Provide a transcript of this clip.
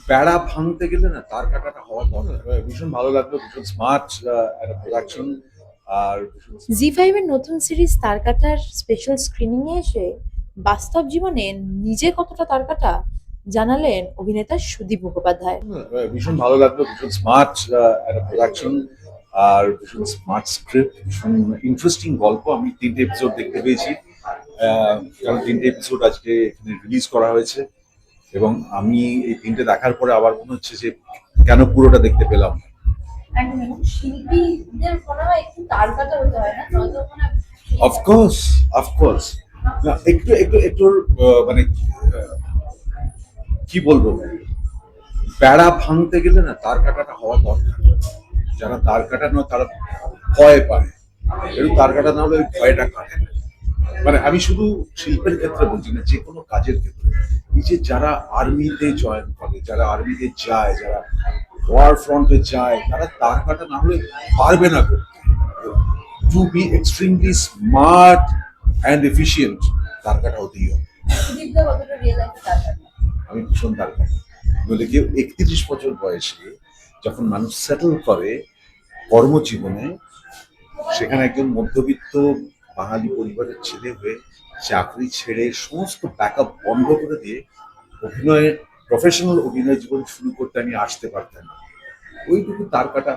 বেড়া ভাঙতে গেলে না তার কাটাটা হওয়া দরকার। ভীষণ ভালো লাগলো, ভীষণ স্মার্ট একটা প্রোডাকশন। আর ভীষণ জি5 এর নতুন সিরিজ তারকাটার স্পেশাল স্ক্রিনিং এ এসে বাস্তব জীবনে নিজে কতটা তারকাটা জানালেন অভিনেতা সুদীপ মুখোপাধ্যায়। ভীষণ ভালো লাগলো, ভীষণ স্মার্ট একটা প্রোডাকশন। আর ভীষণ স্মার্ট স্ক্রিপ্ট, ভীষণ ইন্টারেস্টিং গল্প। আমি 3টে এপিসোড দেখতে পেয়েছি, কারণ 3টে এপিসোড আজকে এখানে রিলিজ করা হয়েছে। এবং আমি এই 3টে দেখার পরে আবার মনে হচ্ছে যে কেন পুরোটা দেখতে পেলাম না। একদম এবং শিল্পীদের মনে হয় একটু তারকাটা হতে হয় না, নয়তো মনে হয় অফকোর্স, অফকোর্স। না, একটু একটু একটু মানে আহ, কি বলবো, বেড়া ভাঙতে গেলে না তার কাটাটা হওয়া দরকার। যারা তার কাটা নয় তারা ভয় পায়, একটু তার কাটা না হলে ওই ভয়টা কাটে না। মানে আমি শুধু শিল্পের ক্ষেত্রে বলছি না, যে কোনো কাজের ক্ষেত্রে। এই যে যারা আর্মিতে জয়েন করে, যারা আর্মিতে যায়, যারা ওয়ার ফ্রন্টে যায়, তারা তার কাটা না হলে পারবে না করতে। To be extremely smart and efficient তার কাটা হতেই হবে। সুদীপদা কতটা রিয়েল লাইফে তারকা। আমি ভীষণ তার কাটা বলে কেউ 31 বছর বয়সে যখন মানুষ সেটেল করে কর্মজীবনে, সেখানে একজন মধ্যবিত্ত বাঙালি পরিবারের ছেলে হয়ে চাকরি ছেড়ে সমস্ত ব্যাকআপ বন্ধ করে দিয়ে অভিনয়ের প্রফেশনাল অভিনয় জীবন শুরু করতে আমি আসতে পারতাম না। ওইটুকু তার কাটা